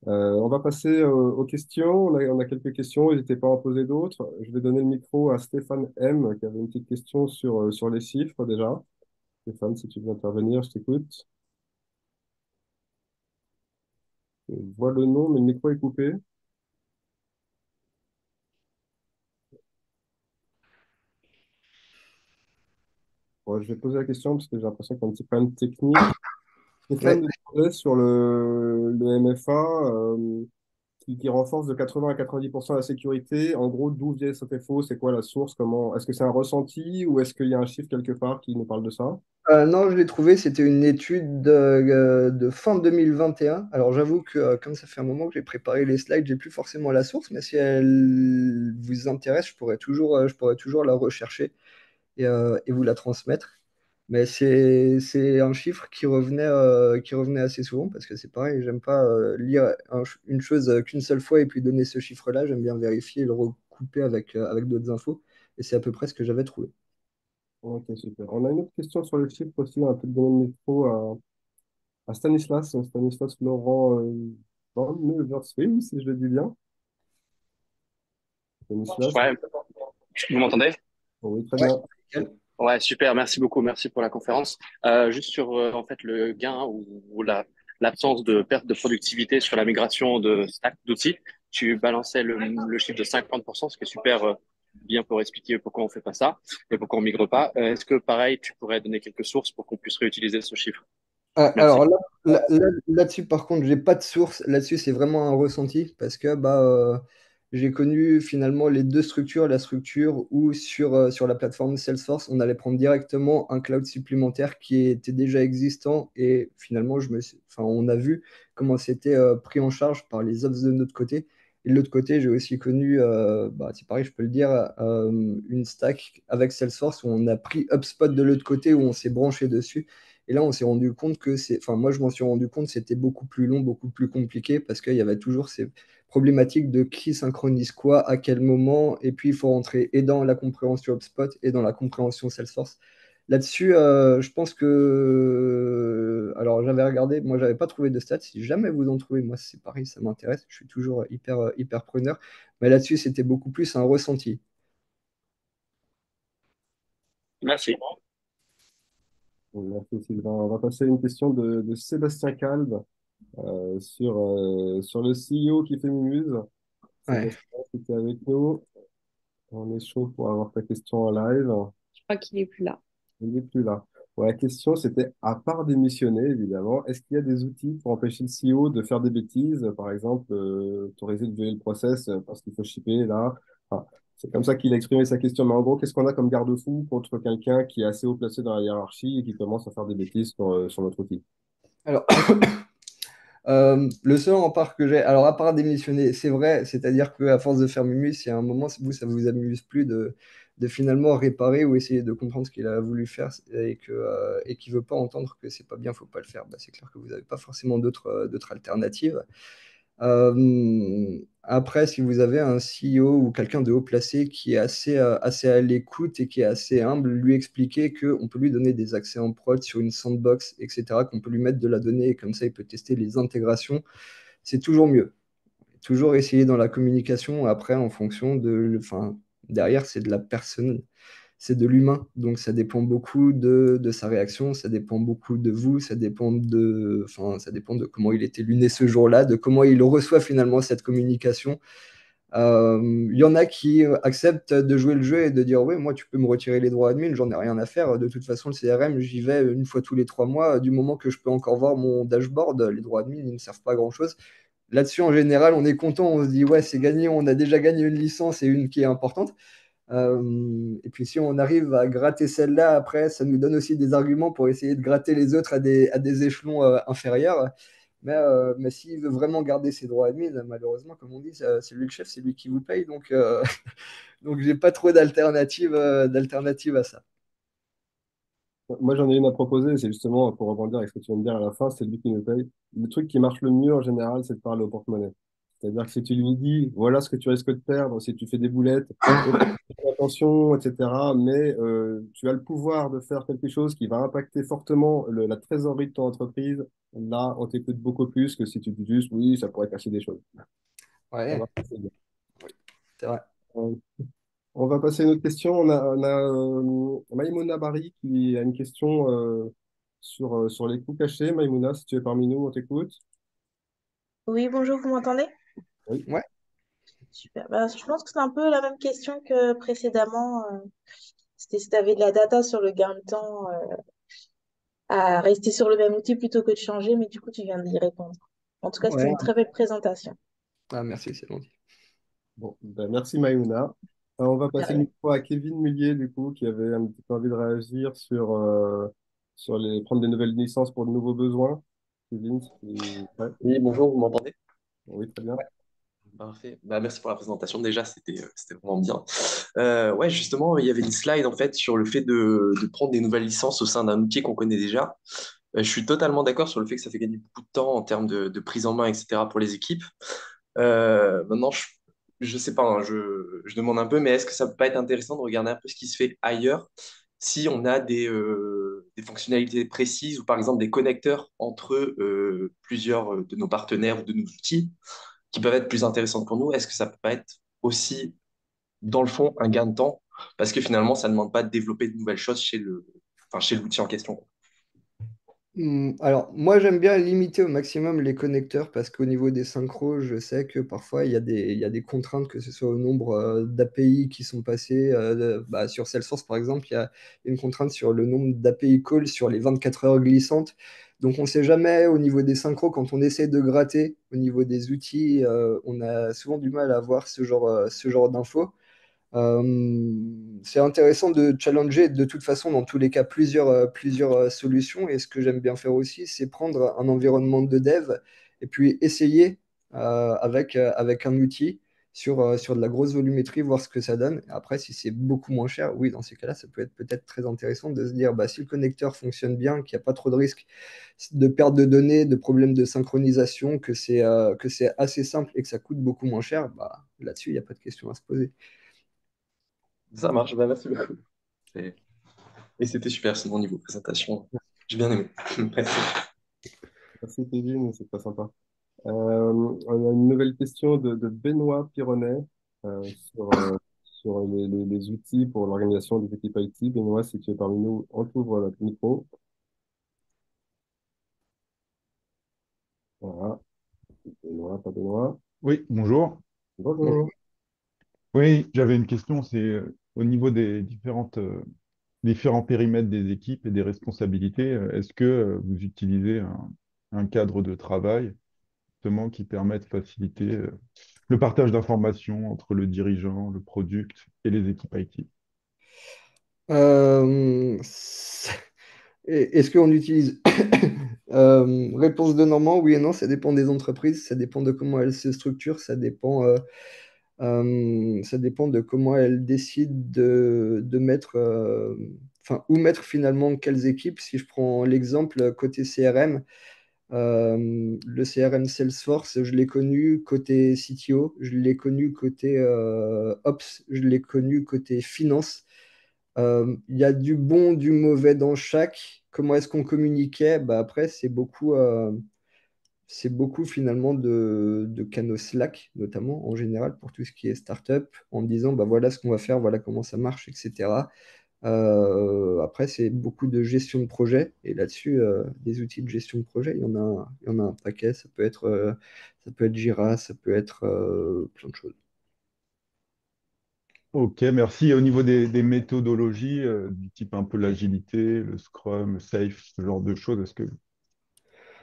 On va passer aux questions. On a quelques questions. N'hésitez pas à en poser d'autres. Je vais donner le micro à Stéphane M, qui avait une petite question sur les chiffres déjà. Stéphane, si tu veux intervenir, je t'écoute. Je vois le nom, mais le micro est coupé. Bon, je vais poser la question parce que j'ai l'impression qu'il y a un petit problème technique. Stéphane Ouais. demandait sur le MFA qui renforce de 80 à 90% la sécurité. En gros, d'où vient cet info? C'est quoi la source? Comment? Est-ce que c'est un ressenti ou est-ce qu'il y a un chiffre quelque part qui nous parle de ça? Non, je l'ai trouvé, c'était une étude de fin 2021. Alors j'avoue que comme ça fait un moment que j'ai préparé les slides, j'ai plus forcément la source, mais si elle vous intéresse, je pourrais toujours la rechercher et vous la transmettre. Mais c'est un chiffre qui revenait assez souvent parce que c'est pareil, j'aime pas lire une chose qu'une seule fois et puis donner ce chiffre-là. J'aime bien vérifier et le recouper avec d'autres infos. Et c'est à peu près ce que j'avais trouvé. Ok, super. On a une autre question sur le chiffre aussi, un peu de domaine métro à Stanislas Laurent Van Neuverswim, si je le dis bien. Stanislas, Ouais, vous m'entendez? oui, très Ouais, bien. nickel. Ouais, super, merci beaucoup, merci pour la conférence. Juste sur en fait le gain ou l'absence de perte de productivité sur la migration de stack d'outils, tu balançais le chiffre de 50%, ce qui est super bien pour expliquer pourquoi on fait pas ça et pourquoi on migre pas. Est-ce que pareil, tu pourrais donner quelques sources pour qu'on puisse réutiliser ce chiffre? Alors Merci. là-dessus, par contre, j'ai pas de source. Là-dessus, c'est vraiment un ressenti parce que j'ai connu finalement les deux structures. La structure où sur la plateforme Salesforce, on allait prendre directement un cloud supplémentaire qui était déjà existant et finalement, enfin, on a vu comment c'était pris en charge par les ops de notre côté. Et de l'autre côté, j'ai aussi connu, c'est pareil, je peux le dire, une stack avec Salesforce où on a pris HubSpot de l'autre côté où on s'est branché dessus. Et là, on s'est rendu compte enfin, moi, je m'en suis rendu compte, c'était beaucoup plus long, beaucoup plus compliqué parce qu'il y avait toujours ces problématiques de qui synchronise quoi, à quel moment, et puis il faut rentrer et dans la compréhension HubSpot et dans la compréhension Salesforce. Là-dessus, je pense que, alors j'avais regardé, moi j'avais pas trouvé de stats. Si jamais vous en trouvez, moi c'est pareil, ça m'intéresse. Je suis toujours hyper preneur. Mais là-dessus, c'était beaucoup plus un ressenti. Merci. Merci Sylvain. On va passer à une question de Sébastien Kalb sur le CEO qui fait Mumuse. Ouais. Sébastien, si tu es avec nous, on est chaud pour avoir ta question en live. Je crois qu'il est plus là. Il n'est plus là. Bon, la question, c'était, à part démissionner, évidemment, est-ce qu'il y a des outils pour empêcher le CEO de faire des bêtises? Par exemple, autoriser de violer le process parce qu'il faut shipper là. Enfin, c'est comme ça qu'il a exprimé sa question. Mais en gros, qu'est-ce qu'on a comme garde-fou contre quelqu'un qui est assez haut placé dans la hiérarchie et qui commence à faire des bêtises sur notre outil? Alors, le seul rempart que j'ai, alors à part démissionner, c'est vrai, c'est-à-dire qu'à force de faire Mumus, il y a un moment, vous, ça vous amuse plus de finalement réparer ou essayer de comprendre ce qu'il a voulu faire et qu'il veut pas entendre que c'est pas bien, faut pas le faire. Bah, c'est clair que vous n'avez pas forcément d'autres alternatives. Après, si vous avez un CEO ou quelqu'un de haut placé qui est assez à l'écoute et qui est assez humble, lui expliquer qu'on peut lui donner des accès en prod sur une sandbox, etc., qu'on peut lui mettre de la donnée et comme ça, il peut tester les intégrations, c'est toujours mieux. Toujours essayer dans la communication, après, en fonction enfin, derrière, c'est de la personne, c'est de l'humain. Donc, ça dépend beaucoup de sa réaction, ça dépend beaucoup de vous, enfin, ça dépend de comment il était luné ce jour-là, de comment il reçoit finalement cette communication. Il y en a qui acceptent de jouer le jeu et de dire oui, moi tu peux me retirer les droits admin, j'en ai rien à faire. De toute façon, le CRM, j'y vais une fois tous les 3 mois. Du moment que je peux encore voir mon dashboard, les droits admin, ils ne servent pas à grand-chose. Là-dessus, en général, on est content, on se dit ouais, c'est gagné, on a déjà gagné une licence et une qui est importante. Et puis si on arrive à gratter celle-là, après, ça nous donne aussi des arguments pour essayer de gratter les autres à des échelons inférieurs. Mais s'il veut vraiment garder ses droits admin, malheureusement, comme on dit, c'est lui le chef, c'est lui qui vous paye. Donc, donc j'ai pas trop d'alternative à ça. Moi, j'en ai une à proposer, c'est justement, pour rebondir avec ce que tu viens de dire à la fin, c'est lui qui nous paye. Le truc qui marche le mieux en général, c'est de parler au porte-monnaie. C'est-à-dire que si tu lui dis, voilà ce que tu risques de perdre, si tu fais des boulettes, ok, fais attention, etc. Mais tu as le pouvoir de faire quelque chose qui va impacter fortement la trésorerie de ton entreprise. Là, on t'écoute beaucoup plus que si tu dis juste, oui, ça pourrait cacher des choses. Ça Ouais, va, c'est bien. c'est vrai. Euh, On va passer à une autre question. On a Maïmouna Bari qui a une question sur les coûts cachés. Maïmouna, si tu es parmi nous, on t'écoute. Oui, bonjour, vous m'entendez? Oui. Ouais, Super. Ben, je pense que c'est un peu la même question que précédemment. C'était si tu avais de la data sur le gain de temps à rester sur le même outil plutôt que de changer, mais du coup, tu viens d'y répondre. En tout cas, c'était ouais. une très belle présentation. Ah, merci, c'est gentil. Bon, ben, merci Maïmouna. On va passer le micro à Kevin Mullier, du coup, qui avait un petit peu envie de réagir sur prendre des nouvelles licences pour de nouveaux besoins. Kevin, ouais, Oui, bonjour, vous m'entendez? oui, très bien. Parfait. Bah, merci pour la présentation. Déjà, c'était vraiment bien. Ouais, justement, il y avait une slide en fait sur le fait de prendre des nouvelles licences au sein d'un outil qu'on connaît déjà. Je suis totalement d'accord sur le fait que ça fait gagner beaucoup de temps en termes de prise en main, etc. pour les équipes. Maintenant, je sais pas, hein, je demande un peu, mais est-ce que ça peut pas être intéressant de regarder un peu ce qui se fait ailleurs si on a des fonctionnalités précises ou par exemple des connecteurs entre plusieurs de nos partenaires ou de nos outils qui peuvent être plus intéressantes pour nous? Est-ce que ça peut pas être aussi, dans le fond, un gain de temps parce que finalement, ça ne demande pas de développer de nouvelles choses enfin, chez l'outil en question. Alors, moi, j'aime bien limiter au maximum les connecteurs parce qu'au niveau des synchros, je sais que parfois, il y a des contraintes, que ce soit au nombre d'API qui sont passés. Sur Salesforce, par exemple, il y a une contrainte sur le nombre d'API calls sur les 24 heures glissantes. Donc, on ne sait jamais au niveau des synchros, quand on essaie de gratter au niveau des outils, on a souvent du mal à avoir ce genre d'infos. C'est intéressant de challenger de toute façon dans tous les cas plusieurs solutions et ce que j'aime bien faire aussi c'est prendre un environnement de dev et puis essayer avec un outil sur de la grosse volumétrie voir ce que ça donne. Après si c'est beaucoup moins cher, oui dans ces cas-là ça peut être peut-être très intéressant de se dire bah, si le connecteur fonctionne bien, qu'il n'y a pas trop de risques de perte de données, de problèmes de synchronisation, que c'est assez simple et que ça coûte beaucoup moins cher, bah, là-dessus il n'y a pas de question à se poser. Ça marche, bah, merci beaucoup. C'est- Et c'était super, ce bon niveau présentation. J'ai bien aimé. Merci. Merci Kevin, c'est très sympa. On a une nouvelle question de Benoît Pironnet sur les outils pour l'organisation des équipes IT. Benoît, si tu es parmi nous, on t'ouvre notre micro. Voilà, Benoît, pas Benoît. Oui, bonjour. Bonjour. Oui, j'avais une question, c'est au niveau des différents périmètres des équipes et des responsabilités, est-ce que vous utilisez un cadre de travail justement qui permet de faciliter le partage d'informations entre le dirigeant, le product et les équipes IT? Euh, c'est- Est-ce qu'on utilise réponse de Normand, oui et non, ça dépend des entreprises, ça dépend de comment elles se structurent, ça dépend de comment elles décident de mettre, enfin, où mettre finalement quelles équipes. Si je prends l'exemple côté CRM, le CRM Salesforce, je l'ai connu côté CTO, je l'ai connu côté Ops, je l'ai connu côté finance. Il y a du bon, du mauvais dans chaque. Comment est-ce qu'on communiquait? Bah, après, c'est beaucoup finalement de canaux Slack, notamment en général pour tout ce qui est startup, en disant bah, voilà ce qu'on va faire, voilà comment ça marche, etc. Après, c'est beaucoup de gestion de projet. Et là-dessus, des outils de gestion de projet, il y en a un paquet. Ça peut être Jira, ça peut être plein de choses. Ok, merci. Au niveau des méthodologies, du type un peu l'agilité, le Scrum, le Safe, ce genre de choses, est-ce que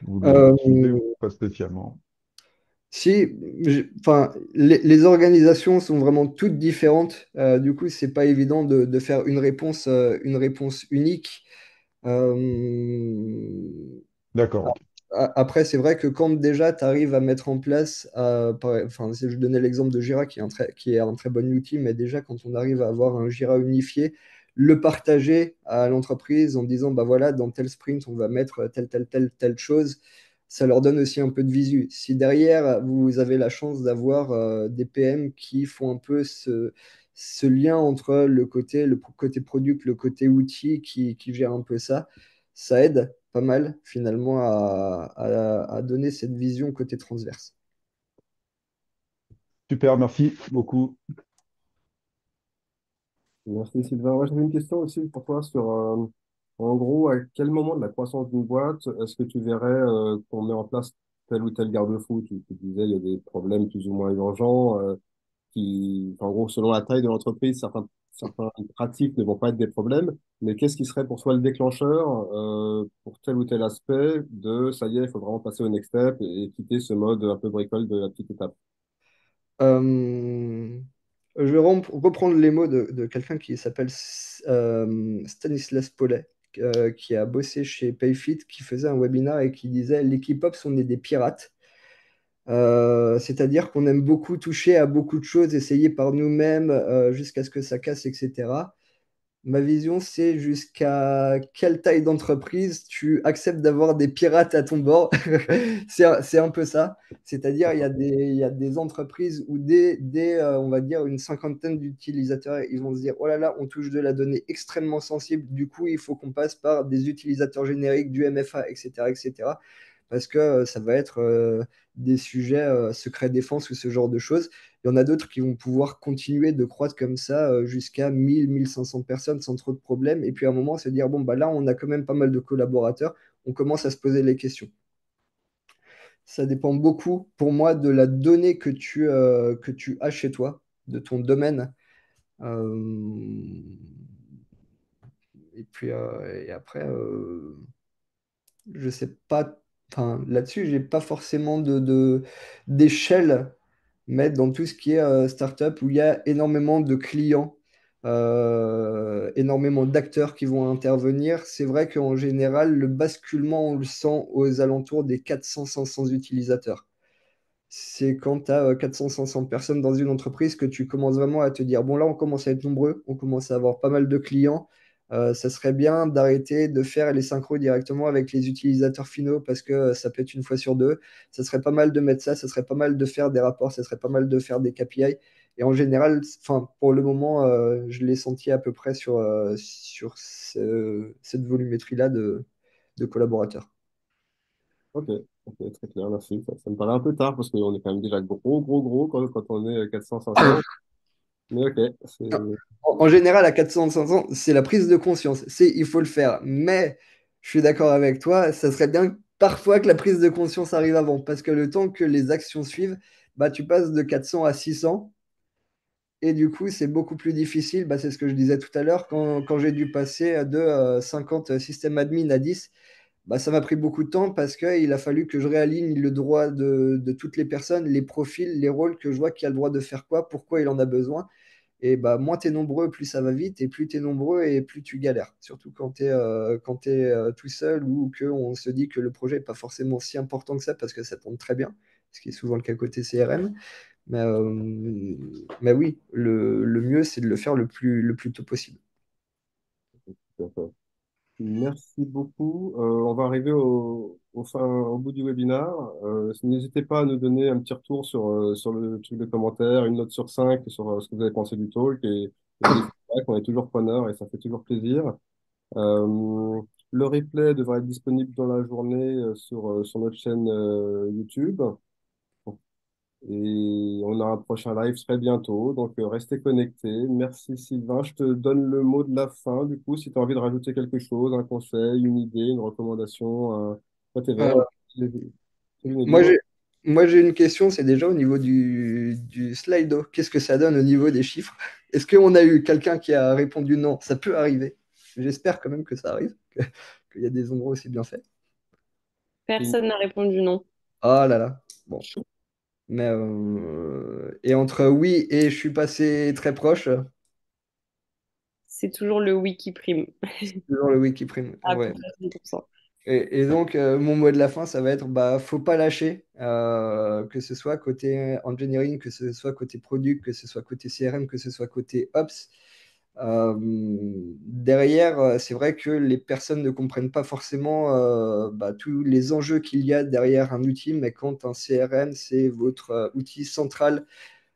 vous les utilisez Euh, ou pas spécialement? Si, enfin, les organisations sont vraiment toutes différentes. Du coup, c'est pas évident de faire une réponse unique. Euh, D'accord, ok. Après, c'est vrai que quand déjà tu arrives à mettre en place, enfin, si je donnais l'exemple de Jira qui est un très bon outil, mais déjà quand on arrive à avoir un Jira unifié, le partager à l'entreprise en disant, bah voilà, dans tel sprint, on va mettre telle chose, ça leur donne aussi un peu de visu. Si derrière, vous avez la chance d'avoir des PM qui font un peu ce lien entre le côté product, le côté outil qui gère un peu ça, ça aide pas mal finalement à donner cette vision côté transverse. Super, merci beaucoup. Merci Sylvain. Moi, j'avais une question aussi pour toi sur, en gros, à quel moment de la croissance d'une boîte est-ce que tu verrais qu'on met en place tel ou tel garde-fou? Tu disais, il y a des problèmes plus ou moins urgents en gros, selon la taille de l'entreprise, certaines pratiques ne vont pas être des problèmes. Mais qu'est-ce qui serait pour toi le déclencheur pour tel ou tel aspect de, ça y est, il faut vraiment passer au next step et quitter ce mode un peu bricole de la petite étape? Euh, je vais reprendre les mots de quelqu'un qui s'appelle Stanislas Paulet, qui a bossé chez Payfit, qui faisait un webinar et qui disait l'équipe Ops, on est des pirates. C'est-à-dire qu'on aime beaucoup toucher à beaucoup de choses, essayer par nous-mêmes jusqu'à ce que ça casse, etc. Ma vision, c'est jusqu'à quelle taille d'entreprise tu acceptes d'avoir des pirates à ton bord. C'est un peu ça. C'est-à-dire, il y a des entreprises où on va dire, une cinquantaine d'utilisateurs, ils vont se dire, oh là là, on touche de la donnée extrêmement sensible. Du coup, il faut qu'on passe par des utilisateurs génériques, du MFA, etc., etc. Parce que ça va être des sujets secret défense ou ce genre de choses. Il y en a d'autres qui vont pouvoir continuer de croître comme ça jusqu'à 1000, 1500 personnes sans trop de problèmes. Et puis à un moment, se dire, bon, bah là, on a quand même pas mal de collaborateurs, on commence à se poser les questions. Ça dépend beaucoup, pour moi, de la donnée que tu as chez toi, de ton domaine. Euh, et puis et après, je sais pas, enfin, là-dessus, j'ai pas forcément d'échelle, mais dans tout ce qui est startup où il y a énormément de clients, énormément d'acteurs qui vont intervenir, c'est vrai qu'en général, le basculement, on le sent aux alentours des 400-500 utilisateurs. C'est quand tu as 400-500 personnes dans une entreprise que tu commences vraiment à te dire, bon là, on commence à être nombreux, on commence à avoir pas mal de clients. Ça serait bien d'arrêter de faire les synchros directement avec les utilisateurs finaux parce que ça peut être une fois sur deux. Ça serait pas mal de mettre ça, ça serait pas mal de faire des rapports, ça serait pas mal de faire des KPI. Et en général, enfin, pour le moment, je l'ai senti à peu près sur cette volumétrie-là de collaborateurs. Ok, ok, très clair, merci. Ça me paraît un peu tard parce qu'on est quand même déjà gros, gros, gros quand on est 400-500. Mais ok, c'est... En général, à 400-500, c'est la prise de conscience. Il faut le faire. Mais je suis d'accord avec toi, ça serait bien parfois que la prise de conscience arrive avant. Parce que le temps que les actions suivent, bah, tu passes de 400 à 600. Et du coup, c'est beaucoup plus difficile. Bah, c'est ce que je disais tout à l'heure. Quand j'ai dû passer de 50 systèmes admin à 10, bah, ça m'a pris beaucoup de temps parce qu'il a fallu que je réaligne le droit de toutes les personnes, les profils, les rôles, que je vois qui a le droit de faire quoi, pourquoi il en a besoin. Et bah, moins tu es nombreux, plus ça va vite, et plus tu es nombreux, et plus tu galères. Surtout quand tu es, tout seul ou qu'on se dit que le projet n'est pas forcément si important que ça parce que ça tourne très bien, ce qui est souvent le cas côté CRM. Mais oui, le mieux, c'est de le faire le plus tôt possible. Merci beaucoup. On va arriver au bout du webinaire. N'hésitez pas à nous donner un petit retour sur le truc de commentaires, une note sur 5 sur ce que vous avez pensé du talk et des feedbacks. On est toujours preneurs et ça fait toujours plaisir. Euh, le replay devrait être disponible dans la journée sur notre chaîne YouTube. Et on a un prochain live très bientôt, donc restez connectés. Merci Sylvain. Je te donne le mot de la fin, du coup, si tu as envie de rajouter quelque chose, un conseil, une idée, une recommandation, whatever. Euh, Kevin est moi, libre. j'ai une question, c'est déjà au niveau du Slido. Qu'est-ce que ça donne au niveau des chiffres? Est-ce qu'on a eu quelqu'un qui a répondu non? Ça peut arriver. J'espère quand même que ça arrive, qu'il y a des endroits aussi bien faits. Personne n'a répondu non. Oh là là. Bon. Mais et entre oui et je suis passé très proche, C'est toujours le oui qui prime, c'est toujours le oui qui prime. à plus Ouais. de 60%. Et donc, mon mot de la fin, ça va être, bah, faut pas lâcher, que ce soit côté engineering, que ce soit côté product, que ce soit côté CRM, que ce soit côté Ops. Derrière, c'est vrai que les personnes ne comprennent pas forcément bah, tous les enjeux qu'il y a derrière un outil, mais quand un CRM, c'est votre outil central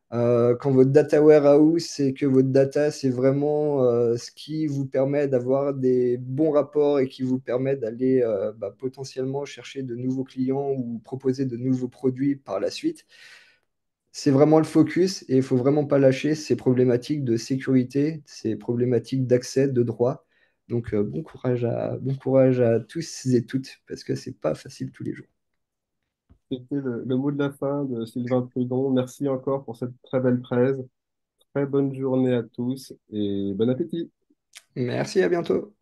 quand votre data warehouse, c'est que votre data, c'est vraiment ce qui vous permet d'avoir des bons rapports et qui vous permet d'aller bah, potentiellement chercher de nouveaux clients ou proposer de nouveaux produits par la suite. C'est vraiment le focus et il faut vraiment pas lâcher ces problématiques de sécurité, ces problématiques d'accès, de droit. Donc bon courage à tous et toutes parce que c'est pas facile tous les jours. C'était le mot de la fin de Sylvain Prudon. Merci encore pour cette très belle presse. Très bonne journée à tous et bon appétit. Merci, à bientôt.